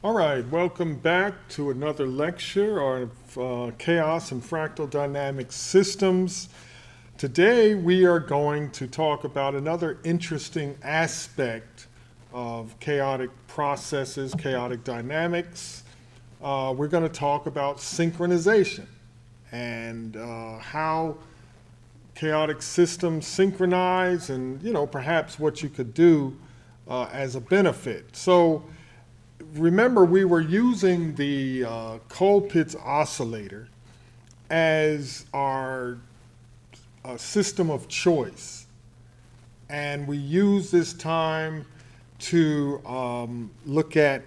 All right, welcome back to another lecture on chaos and fractal dynamic systems. Today we are going to talk about another interesting aspect of chaotic processes, chaotic dynamics. We're going to talk about synchronization and how chaotic systems synchronize and, perhaps what you could do as a benefit. So remember, we were using the Colpitts oscillator as our system of choice. And we use this time to look at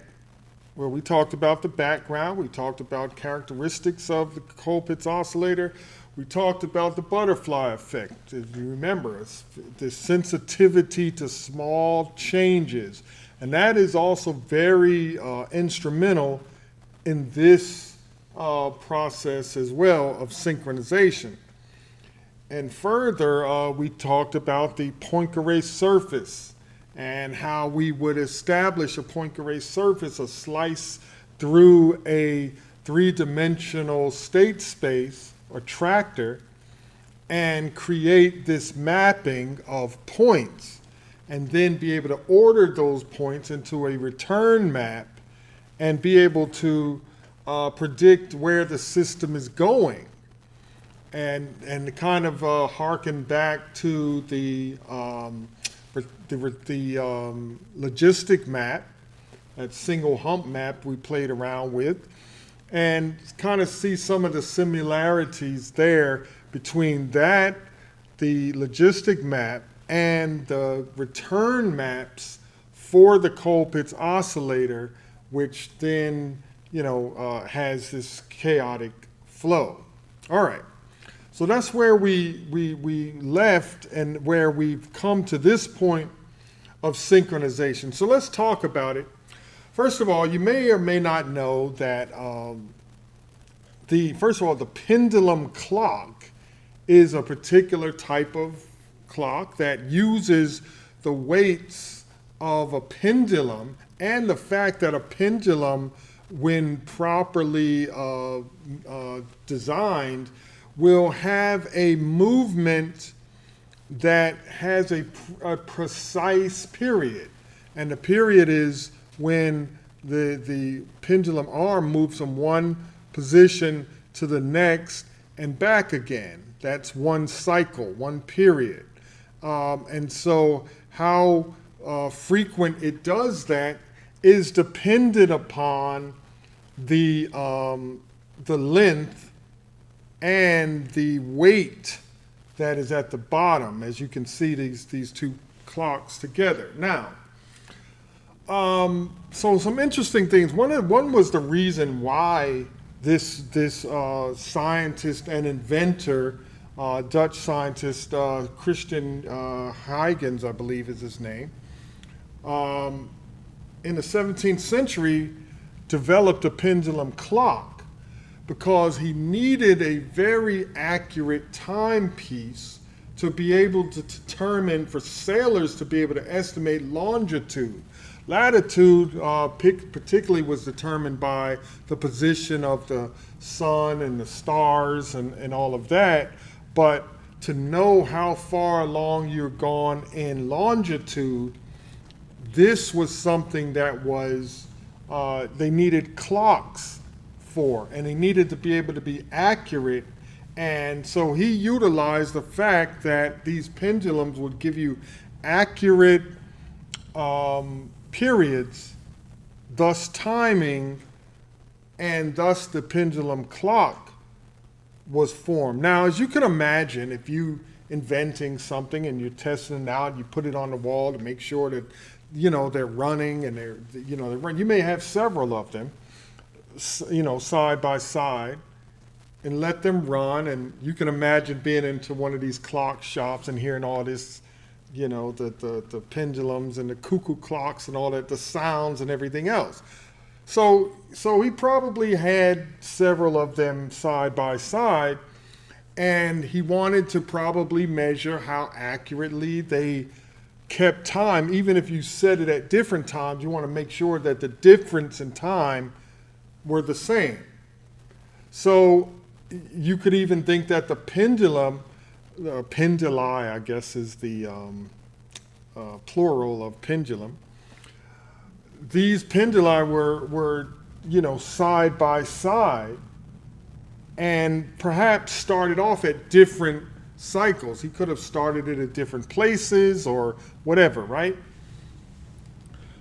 where we talked about the background, we talked about characteristics of the Colpitts oscillator, we talked about the butterfly effect. If you remember, it's the sensitivity to small changes. And that is also very instrumental in this process as well of synchronization. And further, we talked about the Poincare surface and how we would establish a Poincare surface, a slice through a three-dimensional state space or tractor, and create this mapping of points, and then be able to order those points into a return map and be able to predict where the system is going. And kind of harken back to the logistic map, that single hump map we played around with, and kind of see some of the similarities there between that, the logistic map, and the return maps for the Colpitts oscillator, which then, has this chaotic flow. All right. So that's where we left and where we've come to this point of synchronization. So let's talk about it. First of all, you may or may not know that the pendulum clock is a particular type of clock that uses the weights of a pendulum and the fact that a pendulum, when properly designed, will have a movement that has a precise period. And the period is when the pendulum arm moves from one position to the next and back again. That's one cycle, one period. And so how frequent it does that is dependent upon the length and the weight that is at the bottom, as you can see these two clocks together. Now, so some interesting things. One was the reason why this scientist and inventor, Dutch scientist Christian Huygens, I believe is his name, in the 17th century developed a pendulum clock, because he needed a very accurate timepiece to be able to determine, for sailors to be able to estimate longitude. Latitude particularly was determined by the position of the sun and the stars and all of that, but to know how far along you're gone in longitude, this was something that was, they needed clocks for, and they needed to be able to be accurate. And so he utilized the fact that these pendulums would give you accurate periods, thus timing, and thus the pendulum clock was formed. Now, as you can imagine, if you inventing something and you're testing it out, you put it on the wall to make sure that they're running and they're running. You may have several of them, side by side, and let them run. And you can imagine being into one of these clock shops and hearing all this, the pendulums and the cuckoo clocks and all that, the sounds and everything else. So he probably had several of them side by side, and he wanted to probably measure how accurately they kept time. Even if you set it at different times, you want to make sure that the difference in time were the same. So you could even think that the pendulum, penduli, I guess is the plural of pendulum. These penduli were side by side, and perhaps started off at different cycles. He could have started it at different places or whatever, right?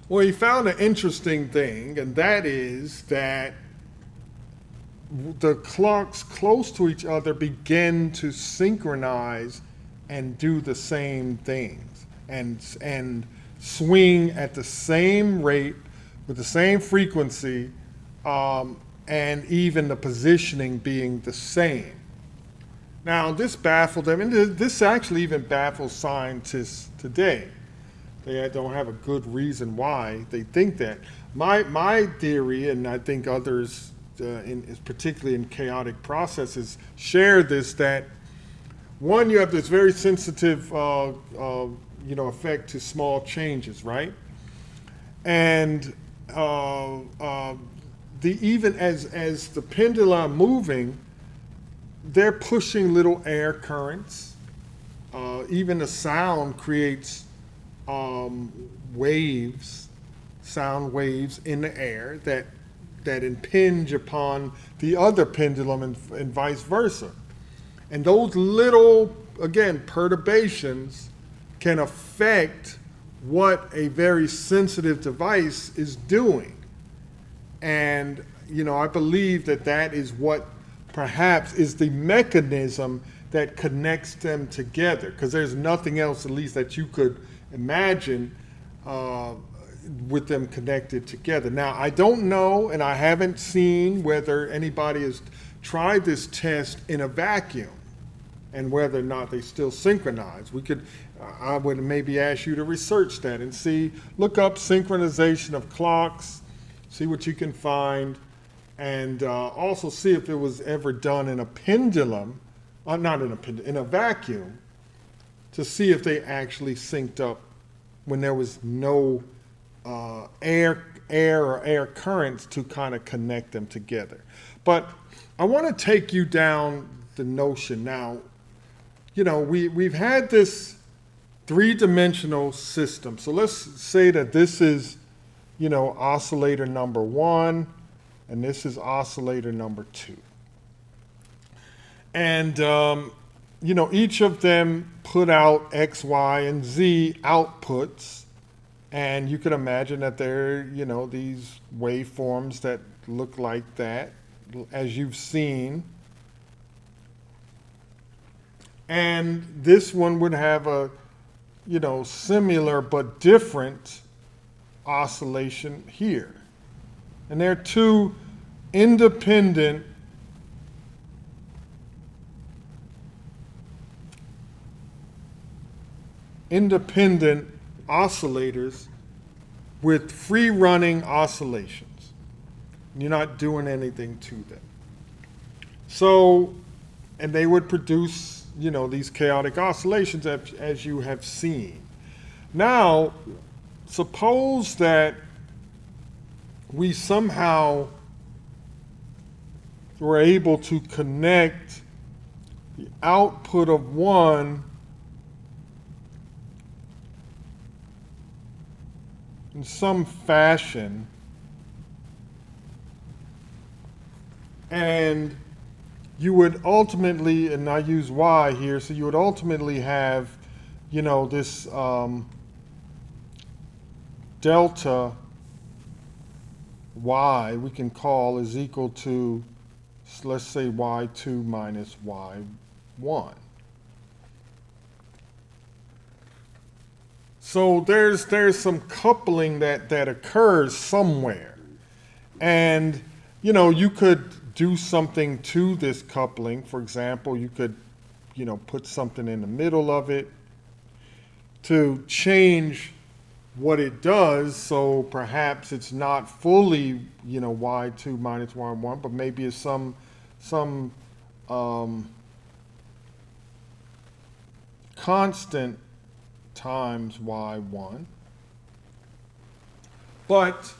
Well, he found an interesting thing, and that is that the clocks close to each other begin to synchronize and do the same things and swing at the same rate with the same frequency, and even the positioning being the same. Now, this baffled them, and this actually even baffles scientists today. They don't have a good reason why they think that. My theory, and I think others, particularly in chaotic processes, share this, that one, you have this very sensitive effect to small changes, right? And even as the pendulum moving, they're pushing little air currents. Even the sound creates waves, sound waves in the air that impinge upon the other pendulum and vice versa. And those little, again, perturbations can affect what a very sensitive device is doing. And, I believe that is what perhaps is the mechanism that connects them together, because there's nothing else, at least, that you could imagine with them connected together. Now, I don't know, and I haven't seen whether anybody has tried this test in a vacuum and whether or not they still synchronize. I would maybe ask you to research that and look up synchronization of clocks, see what you can find, and also see if it was ever done in a pendulum, in a vacuum, to see if they actually synced up when there was no air or air currents to kind of connect them together. But I want to take you down the notion now. We've had this three-dimensional system. So let's say that this is, oscillator number 1, and this is oscillator number 2. And, each of them put out X, Y, and Z outputs. And you can imagine that they're, these waveforms that look like that, as you've seen. And this one would have a, similar but different oscillation here. And they're two independent oscillators with free-running oscillations. You're not doing anything to them. So, and they would produce, these chaotic oscillations as you have seen. Now, suppose that we somehow were able to connect the output of one in some fashion, and you would ultimately, and I use Y here, so you would ultimately have, this delta Y we can call is equal to, let's say, Y2 minus Y1. So there's some coupling that occurs somewhere. And, you could do something to this coupling. For example, you could, put something in the middle of it to change what it does, so perhaps it's not fully, Y2 minus Y1, but maybe it's some constant times y1. But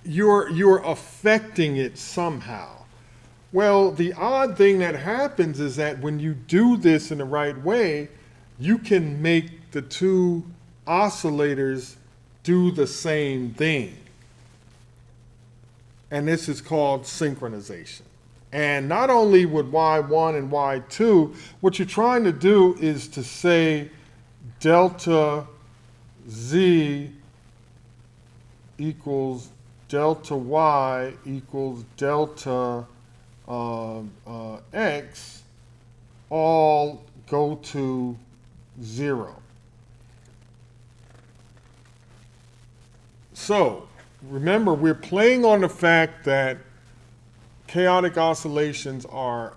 you're affecting it somehow. Well, the odd thing that happens is that when you do this in the right way, you can make the two oscillators do the same thing. And this is called synchronization. And not only with y1 and y2, what you're trying to do is to say delta z equals delta y equals delta x all go to 0. So remember, we're playing on the fact that chaotic oscillations are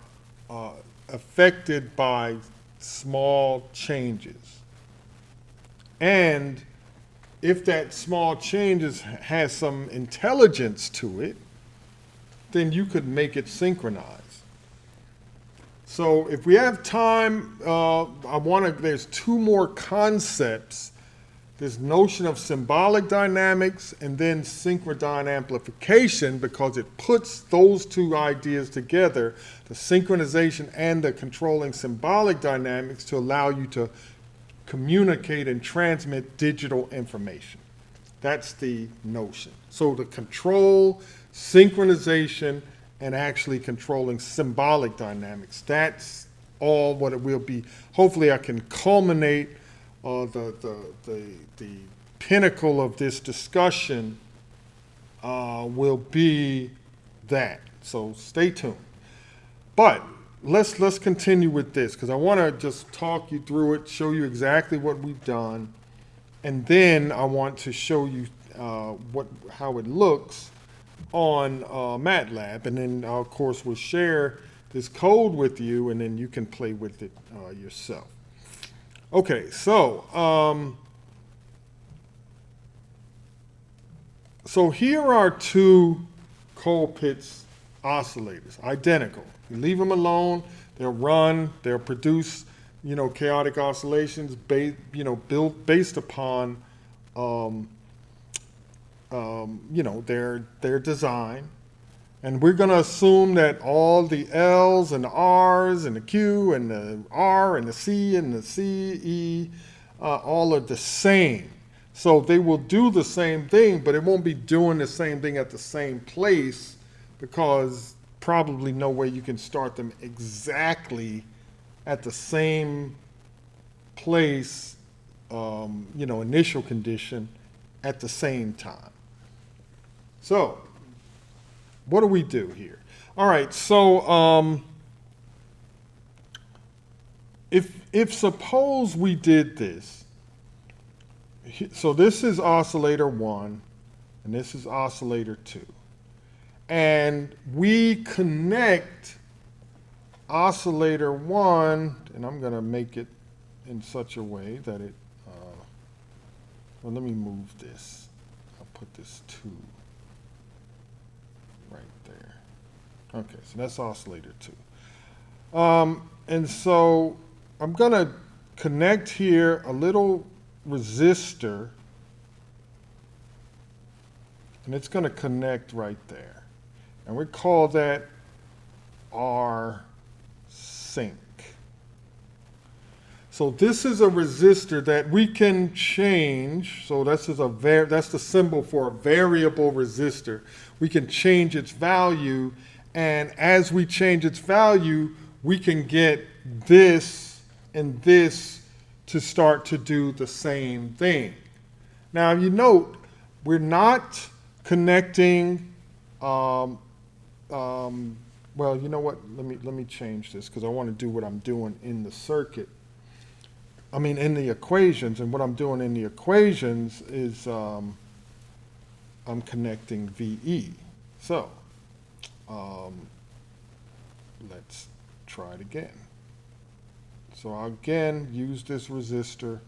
affected by small changes. And if that small change has some intelligence to it, then you could make it synchronize. So if we have time, there's two more concepts. This notion of symbolic dynamics and then synchronization amplification, because it puts those two ideas together, the synchronization and the controlling symbolic dynamics, to allow you to communicate and transmit digital information. That's the notion. So the control, synchronization, and actually controlling symbolic dynamics, that's all what it will be. Hopefully I can culminate the pinnacle of this discussion will be that. So stay tuned. But let's continue with this, because I want to just talk you through it, show you exactly what we've done, and then I want to show you how it looks on Matlab, and then of course we'll share this code with you, and then you can play with it yourself. Okay, so here are two Colpitts oscillators, identical. You leave them alone, they'll run, they'll produce, chaotic oscillations built based upon, their design. And we're going to assume that all the L's and the R's and the Q and the R and the C and the C, E, all are the same. So they will do the same thing, but it won't be doing the same thing at the same place, because probably no way you can start them exactly at the same place, initial condition at the same time. So what do we do here? All right, so if suppose we did this, so this is oscillator 1, and this is oscillator 2. And we connect oscillator 1, and I'm going to make it in such a way that it, well, let me move this. I'll put this 2 right there. Okay, so that's oscillator 2. And so I'm going to connect here a little resistor, and it's going to connect right there. And we call that R sync. So this is a resistor that we can change. So that's the symbol for a variable resistor. We can change its value, and as we change its value, we can get this and this to start to do the same thing. Now you note we're not connecting. Well, you know what? Let me change this, because I want to do what I'm doing in the circuit. I mean, in the equations, and what I'm doing in the equations is I'm connecting VE. So let's try it again. So I'll again use this resistor,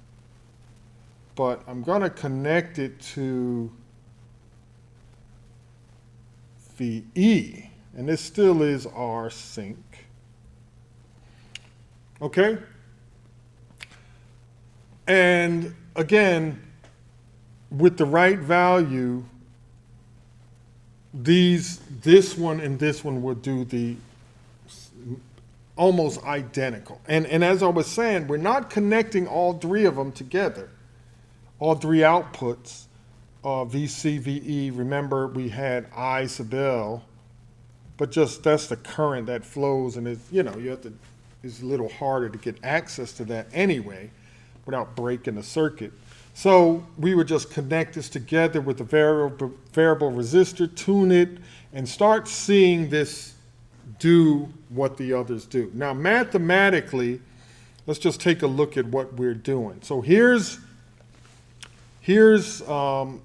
but I'm going to connect it to VE. And this still is R sync. Okay? And again, with the right value, this one and this one will do the almost identical. And as I was saying, we're not connecting all three of them together, all three outputs, VC, VE. Remember, we had I sub L, but just that's the current that flows, and it's, you have to, it's a little harder to get access to that anyway without breaking the circuit. So we would just connect this together with the variable resistor, tune it, and start seeing this do what the others do. Now, mathematically, let's just take a look at what we're doing. So here's the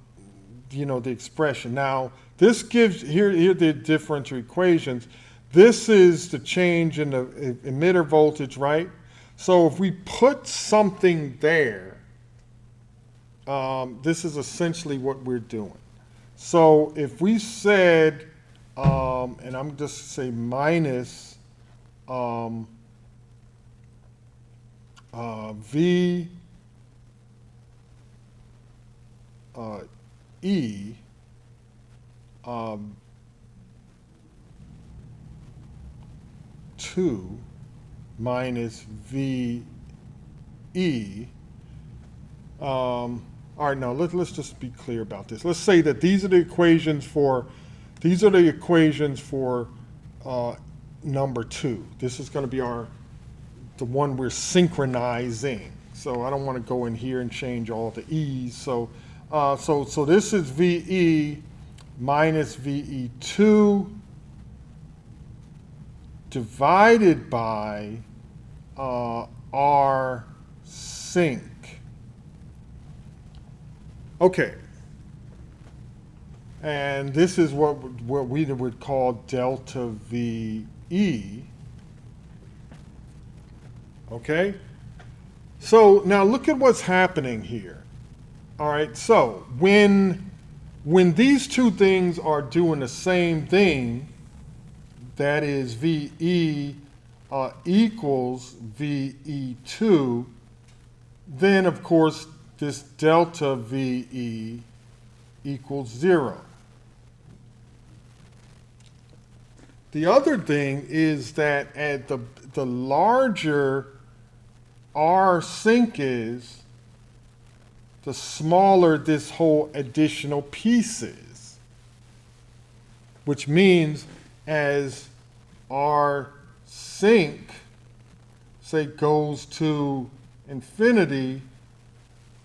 expression. Now, this gives, here are the differential equations. This is the change in the emitter voltage, right? So if we put something there, this is essentially what we're doing. So if we said, and I'm just say minus V E 2 minus V E. All right, now let's just be clear about this. Let's say that these are the equations for number 2. This is going to be the one we're synchronizing. So I don't want to go in here and change all the E's. So this is VE minus VE2 divided by R sync. Okay. And this is what we would call delta VE. Okay? So now look at what's happening here. All right, so when these two things are doing the same thing, that is VE equals VE2, then of course this delta VE equals 0. The other thing is that at the larger R sync is, the smaller this whole additional piece is. Which means as R sync, say, goes to infinity,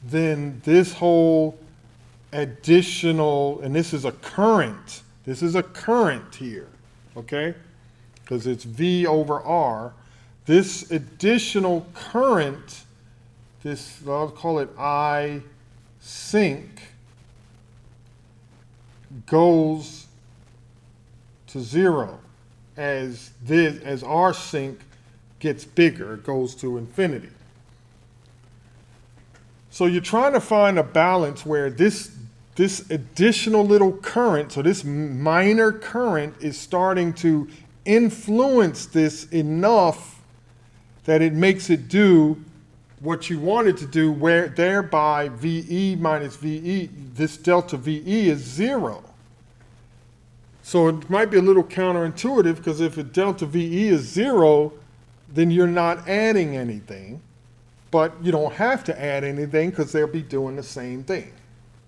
then this whole additional, and this is a current here, okay? Because it's V over R. This additional current, this, I'll call it I sync, goes to 0 as R sync gets bigger, it goes to infinity. So you're trying to find a balance where this additional little current, so this minor current is starting to influence this enough that it makes it do what you want it to do, where thereby VE minus VE, this delta VE is 0. So it might be a little counterintuitive, because if a delta VE is 0, then you're not adding anything. But you don't have to add anything because they'll be doing the same thing.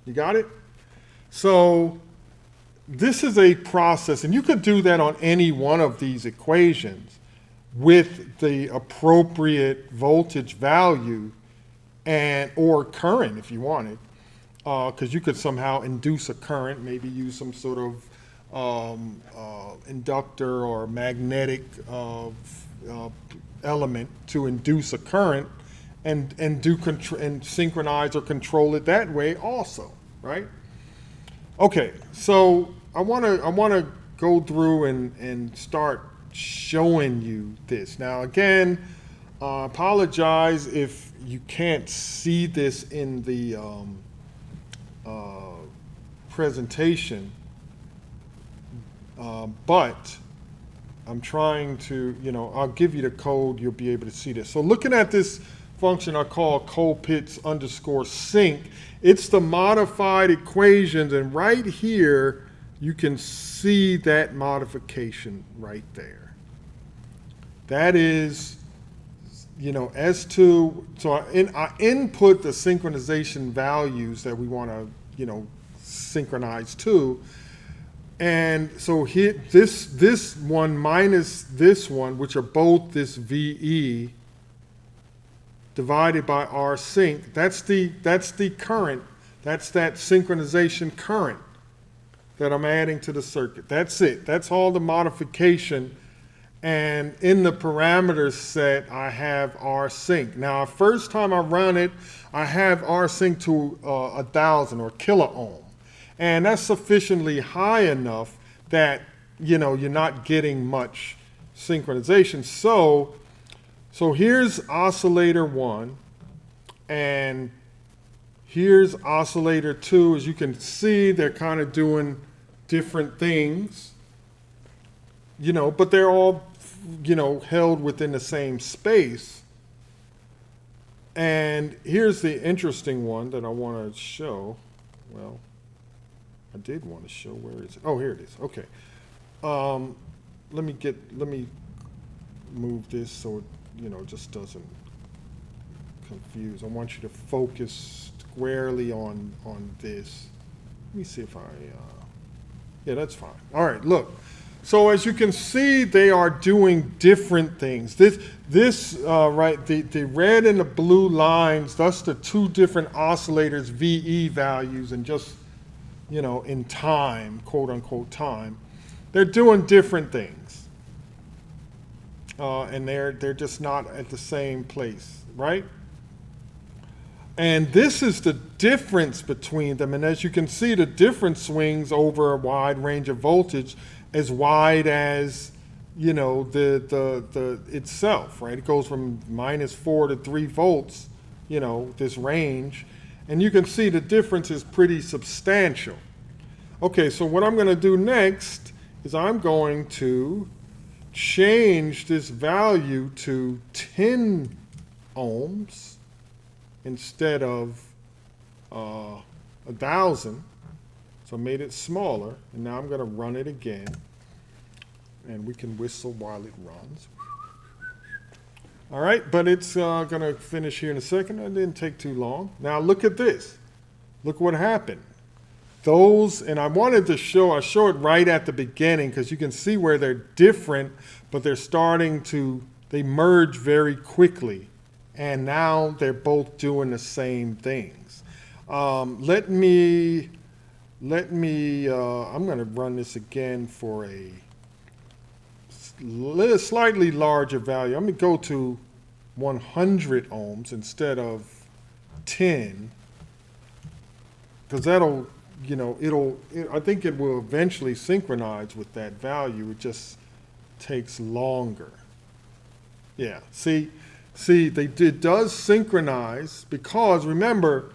You got it? So this is a process, and you could do that on any one of these equations with the appropriate voltage value or current if you wanted, because you could somehow induce a current, maybe use some sort of inductor or magnetic element to induce a current, and synchronize or control it that way also, right? Okay, so I want to go through and start showing you this. Now again, apologize if you can't see this in the presentation, but I'm trying to, I'll give you the code, you'll be able to see this. So looking at this function I call Colpitts underscore sync. It's the modified equations, and right here you can see that modification right there. That is, you know, S2, so I input the synchronization values that we want to, you know, synchronize to. And so here, this one minus this one, which are both this VE, divided by R sync, that's the current, that's that synchronization current that I'm adding to the circuit. That's it. That's all the modification. And in the parameters set, I have R sync. Now, first time I run it, I have R sync to 1,000 or kilo ohm. And that's sufficiently high enough that, you know, you're not getting much synchronization. So here's oscillator 1, and here's oscillator 2. As you can see, they're kind of doing different things, you know, but they're all, you know, held within the same space. And here's the interesting one that I want to show. Well, I did want to show, where is it? Oh, here it is. Okay. Let me move this so it, you know, just doesn't confuse. I want you to focus squarely on this. Let me see if yeah, that's fine. All right, look. So as you can see, they are doing different things. Right, the red and the blue lines, that's the two different oscillators, VE values, and just, you know, in time, quote unquote time, they're doing different things. And they're just not at the same place, right? And this is the difference between them. And as you can see, the difference swings over a wide range of voltage, as wide as, you know, the itself, right? It goes from -4 to 3 volts, you know, this range. And you can see the difference is pretty substantial. Okay, so what I'm going to do next is I'm going to change this value to 10 ohms instead of 1,000. So I made it smaller, and now I'm going to run it again. And we can whistle while it runs. All right, but it's going to finish here in a second. It didn't take too long. Now look at this. Look what happened. Those, and I wanted to show, I show it right at the beginning because you can see where they're different, but they're starting to, they merge very quickly. And now they're both doing the same things. I'm going to run this again for a slightly larger value. I'm going to go to 100 ohms instead of 10, because that'll, you know, I think it will eventually synchronize with that value. It just takes longer. Yeah, see, it does synchronize because, remember,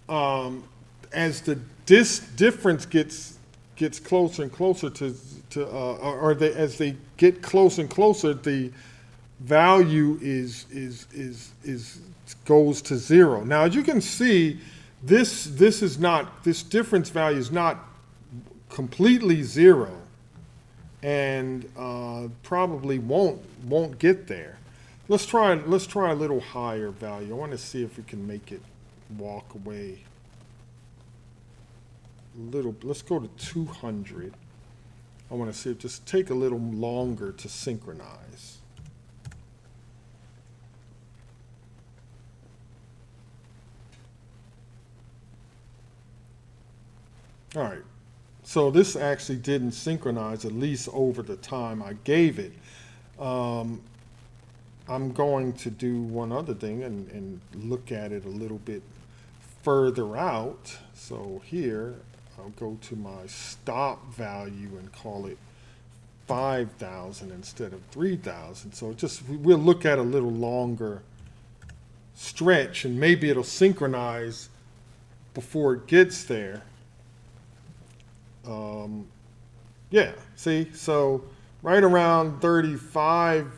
as the difference gets closer and closer as they get closer and closer, the value goes to 0. Now, as you can see, this difference value is not completely 0, and probably won't get there. Let's try a little higher value. I want to see if we can make it walk away a little. Let's go to 200. I want to see it just take a little longer to synchronize. All right, so this actually didn't synchronize, at least over the time I gave it. I'm going to do one other thing and look at it a little bit further out. So here, I'll go to my stop value and call it 5,000 instead of 3,000. So we'll look at a little longer stretch, and maybe it'll synchronize before it gets there. Yeah, see, so right around 3,500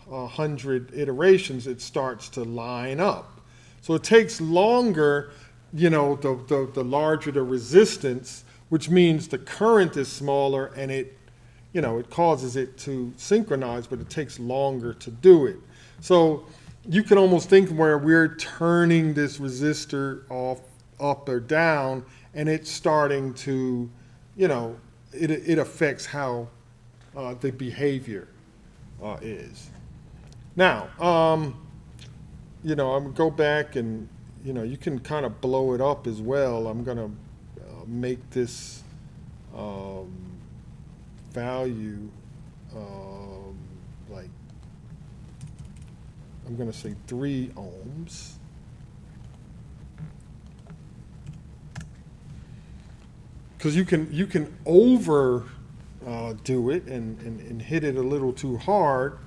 100 iterations, it starts to line up. So it takes longer, you know, the larger the resistance, which means the current is smaller and it, you know, it causes it to synchronize, but it takes longer to do it. So you can almost think where we're turning this resistor off, up or down, and it's starting to, you know, it affects how the behavior is. Now, you know, I'm gonna go back and, you know, you can kind of blow it up as well. I'm gonna make this value like, I'm gonna say 3 ohms. Because you can over do it and hit it a little too hard.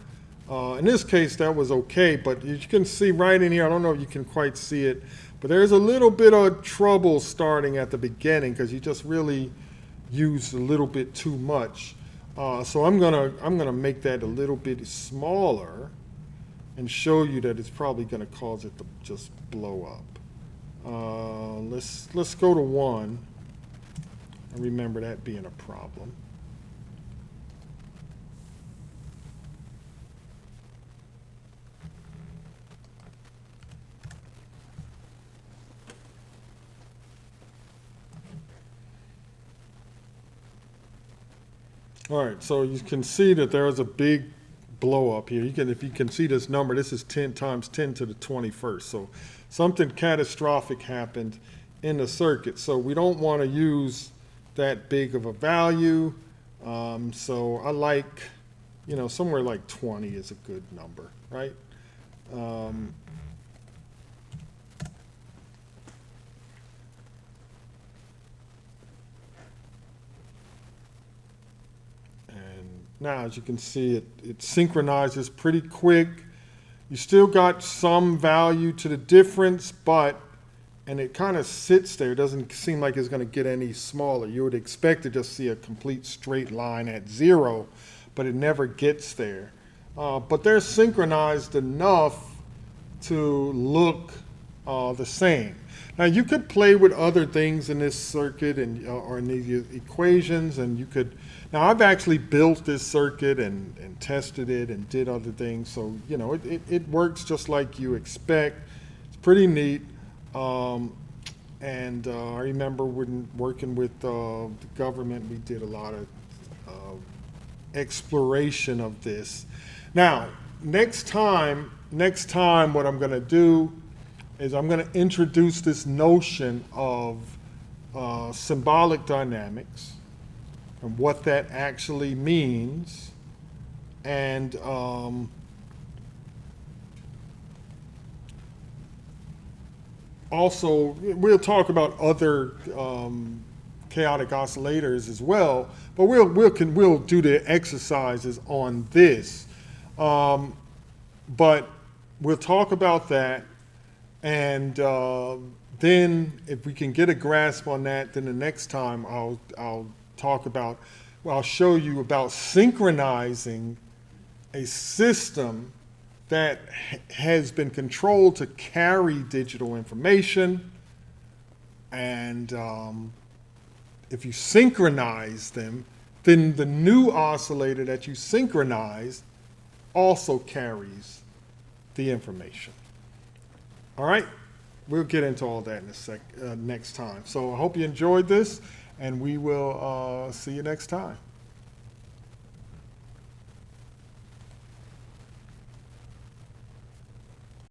In this case, that was okay, but you can see right in here, I don't know if you can quite see it, but there's a little bit of trouble starting at the beginning because you just really used a little bit too much. So I'm gonna make that a little bit smaller and show you that it's probably gonna cause it to just blow up. Let's go to 1. I remember that being a problem. All right, so you can see that there is a big blow up here. If you can see this number, this is 10 times 10 to the 21st. So something catastrophic happened in the circuit. So we don't want to use that big of a value. So I like, you know, somewhere like 20 is a good number, right? Now, as you can see, it synchronizes pretty quick. You still got some value to the difference, and it kind of sits there. It doesn't seem like it's going to get any smaller. You would expect to just see a complete straight line at 0, but it never gets there. But they're synchronized enough to look the same. Now, you could play with other things in this circuit and or in these equations, and you could. Now, I've actually built this circuit and tested it and did other things, so you know it works just like you expect. It's pretty neat. And I remember when working with the government, we did a lot of exploration of this. Now, next time, what I'm going to do is I'm going to introduce this notion of symbolic dynamics and what that actually means, and also we'll talk about other chaotic oscillators as well, but we'll do the exercises on this, but we'll talk about that. And then if we can get a grasp on that, then the next time I'll talk about, well, I'll show you about synchronizing a system that has been controlled to carry digital information. And if you synchronize them, then the new oscillator that you synchronize also carries the information. All right, we'll get into all that in next time. So I hope you enjoyed this, and we will see you next time.